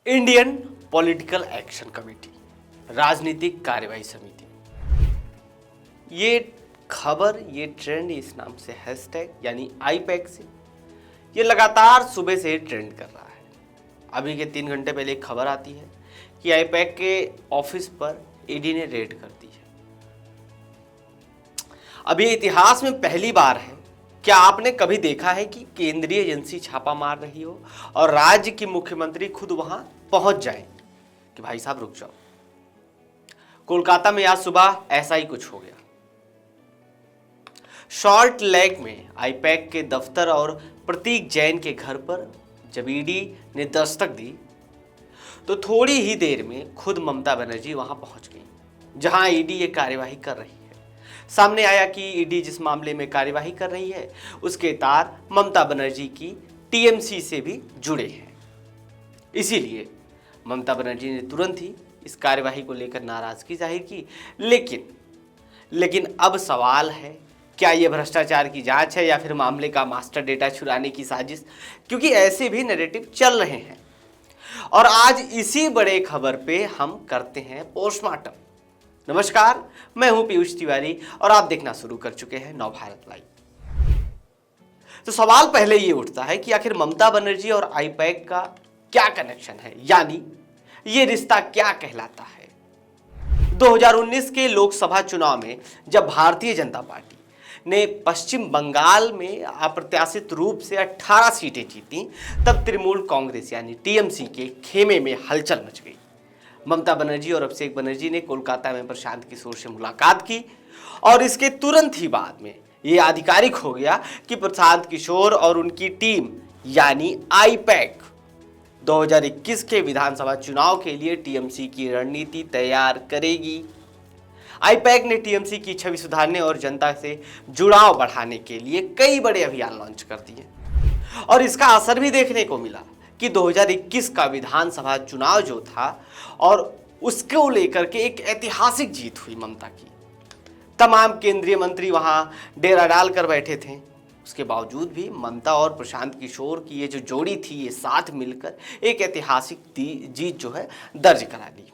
Indian political action committee, राजनीतिक कार्यवाही समिति, ये खबर, ये ट्रेंड, इस नाम से हैशटैग यानी आईपैक से ये लगातार सुबह से ट्रेंड कर रहा है। अभी के 3 घंटे पहले एक खबर आती है कि आईपैक के ऑफिस पर ईडी ने रेड कर दी है। अभी इतिहास में पहली बार है। क्या आपने कभी देखा है कि केंद्रीय एजेंसी छापा मार रही हो और राज्य की मुख्यमंत्री खुद वहां पहुंच जाए कि भाई साहब रुक जाओ? कोलकाता में आज सुबह ऐसा ही कुछ हो गया। सॉल्ट लेक में आईपैक के दफ्तर और प्रतीक जैन के घर पर जब ईडी ने दस्तक दी तो थोड़ी ही देर में खुद ममता बनर्जी वहां पहुंच गई, जहां ईडी ये कार्यवाही कर रही है। सामने आया कि ईडी जिस मामले में कार्यवाही कर रही है उसके तार ममता बनर्जी की टीएमसी से भी जुड़े हैं। इसीलिए ममता बनर्जी ने तुरंत ही इस कार्यवाही को लेकर नाराजगी जाहिर की। लेकिन अब सवाल है, क्या यह भ्रष्टाचार की जांच है या फिर मामले का मास्टर डेटा चुराने की साजिश? क्योंकि ऐसे भी नैरेटिव चल रहे हैं। और आज इसी बड़े खबर पे हम करते हैं पोस्टमार्टम। नमस्कार, मैं हूं पीयूष तिवारी और आप देखना शुरू कर चुके हैं नवभारत लाइव। तो सवाल पहले ये उठता है कि आखिर ममता बनर्जी और आईपैक का क्या कनेक्शन है, यानी ये रिश्ता क्या कहलाता है? 2019 के लोकसभा चुनाव में जब भारतीय जनता पार्टी ने पश्चिम बंगाल में अप्रत्याशित रूप से 18 सीटें जीती, तब तृणमूल कांग्रेस यानी टीएमसी के खेमे में हलचल मच गई। ममता बनर्जी और अभिषेक बनर्जी ने कोलकाता में प्रशांत किशोर से मुलाकात की और इसके तुरंत ही बाद में यह आधिकारिक हो गया कि प्रशांत किशोर और उनकी टीम यानी आईपैक 2021 के विधानसभा चुनाव के लिए टीएमसी की रणनीति तैयार करेगी। आईपैक ने टीएमसी की छवि सुधारने और जनता से जुड़ाव बढ़ाने के लिए कई बड़े अभियान लॉन्च कर दिए और इसका असर भी देखने को मिला कि 2021 का विधानसभा चुनाव जो था और उसको लेकर के एक ऐतिहासिक जीत हुई ममता की। तमाम केंद्रीय मंत्री वहां डेरा डालकर बैठे थे। उसके बावजूद भी ममता और प्रशांत किशोर की ये जो जोड़ी थी, ये साथ मिलकर एक ऐतिहासिक जीत जो है दर्ज करा दी।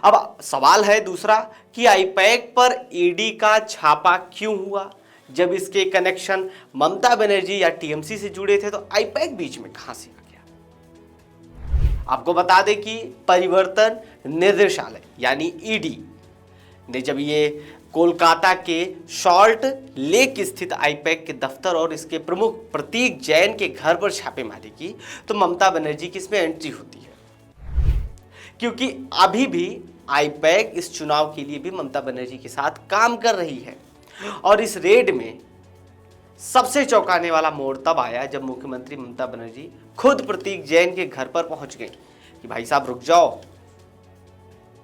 अब सवाल है दूसरा कि आईपैक पर ईडी का छापा क्यों हुआ? जब इसके कनेक्शन ममता बनर्जी या टीएमसी से जुड़े थे तो आईपैक बीच में कहां से आ गया? आपको बता दें कि परिवर्तन निर्देशालय यानी ईडी ने जब ये कोलकाता के सॉल्ट लेक स्थित आईपैक के दफ्तर और इसके प्रमुख प्रतीक जैन के घर पर छापेमारी की तो ममता बनर्जी की इसमें एंट्री होती है, क्योंकि अभी भी आईपैक इस चुनाव के लिए भी ममता बनर्जी के साथ काम कर रही है। और इस रेड में सबसे चौंकाने वाला मोड़ तब आया जब मुख्यमंत्री ममता बनर्जी खुद प्रतीक जैन के घर पर पहुंच गई कि भाई साहब रुक जाओ,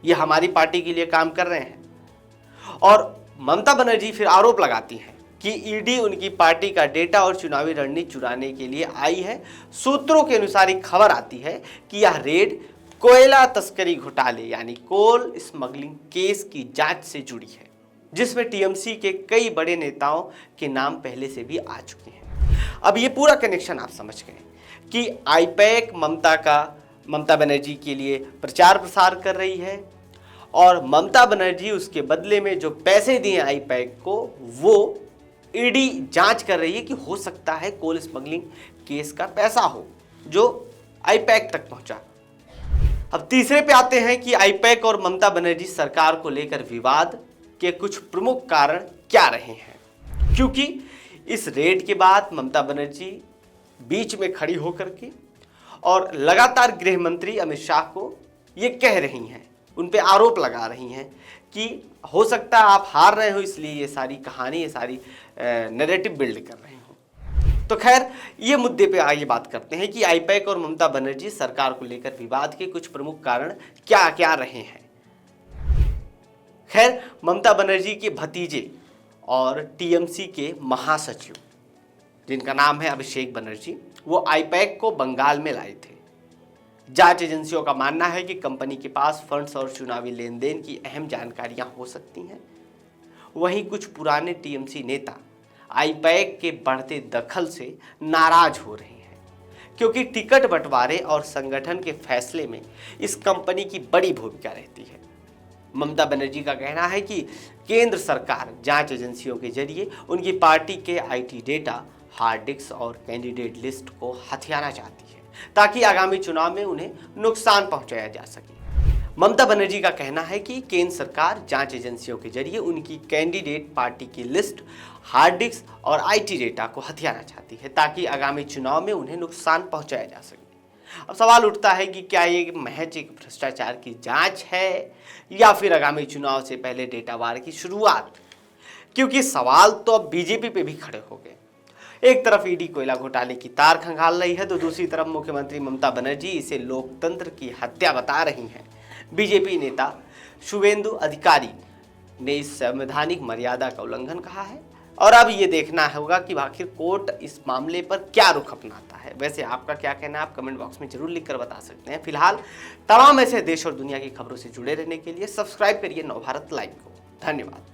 ये हमारी पार्टी के लिए काम कर रहे हैं। और ममता बनर्जी फिर आरोप लगाती हैं कि ईडी उनकी पार्टी का डेटा और चुनावी रणनीति चुराने के लिए आई है। सूत्रों के अनुसार एक खबर आती है कि यह रेड कोयला तस्करी घोटाले यानी कोल स्मगलिंग केस की जांच से जुड़ी है, जिसमें टीएमसी के कई बड़े नेताओं के नाम पहले से भी आ चुके हैं। अब ये पूरा कनेक्शन आप समझ गए कि आईपैक ममता बनर्जी के लिए प्रचार प्रसार कर रही है और ममता बनर्जी उसके बदले में जो पैसे दिए आईपैक को वो ईडी जांच कर रही है कि हो सकता है कोल स्मगलिंग केस का पैसा हो जो आईपैक तक पहुंचा। अब तीसरे पे आते हैं कि आईपैक और ममता बनर्जी सरकार को लेकर विवाद के कुछ प्रमुख कारण क्या रहे हैं, क्योंकि इस रेड के बाद ममता बनर्जी बीच में खड़ी होकर के और लगातार गृह मंत्री अमित शाह को ये कह रही हैं, उन पे आरोप लगा रही हैं कि हो सकता है आप हार रहे हो इसलिए ये सारी कहानी, ये सारी नैरेटिव बिल्ड कर रहे हो। तो खैर ये मुद्दे पे आगे बात करते हैं कि आईपैक और ममता बनर्जी सरकार को लेकर विवाद के कुछ प्रमुख कारण क्या क्या रहे हैं। खैर, ममता बनर्जी के भतीजे और टीएमसी के महासचिव जिनका नाम है अभिषेक बनर्जी, वो आईपैक को बंगाल में लाए थे। जांच एजेंसियों का मानना है कि कंपनी के पास फंड्स और चुनावी लेन देन की अहम जानकारियां हो सकती हैं। वहीं कुछ पुराने टीएमसी नेता आईपैक के बढ़ते दखल से नाराज हो रहे हैं, क्योंकि टिकट बंटवारे और संगठन के फैसले में इस कंपनी की बड़ी भूमिका रहती है। ममता बनर्जी का कहना है कि केंद्र सरकार जांच एजेंसियों के जरिए उनकी पार्टी के आईटी डेटा, हार्ड डिस्क और कैंडिडेट लिस्ट को हथियाना चाहती है ताकि आगामी चुनाव में उन्हें नुकसान पहुंचाया जा सके। ममता बनर्जी का कहना है कि केंद्र सरकार जांच एजेंसियों के जरिए उनकी कैंडिडेट पार्टी की लिस्ट, हार्ड डिस्क और आईटी डेटा को हथियाना चाहती है ताकि आगामी चुनाव में उन्हें नुकसान पहुंचाया जा सके। अब सवाल उठता है कि क्या ये महज एक भ्रष्टाचार की जांच है या फिर आगामी चुनाव से पहले डेटा वार की शुरुआत, क्योंकि सवाल तो अब बीजेपी पे भी खड़े हो गए। एक तरफ ईडी कोयला घोटाले की तार खंगाल रही है तो दूसरी तरफ मुख्यमंत्री ममता बनर्जी इसे लोकतंत्र की हत्या बता रही हैं। बीजेपी नेता शुवेंदु अधिकारी ने इस संवैधानिक मर्यादा का उल्लंघन कहा है और अब ये देखना होगा कि आखिर कोर्ट इस मामले पर क्या रुख अपनाता है। वैसे आपका क्या कहना है, आप कमेंट बॉक्स में जरूर लिखकर बता सकते हैं। फिलहाल तमाम ऐसे देश और दुनिया की खबरों से जुड़े रहने के लिए सब्सक्राइब करिए नवभारत लाइव को। धन्यवाद।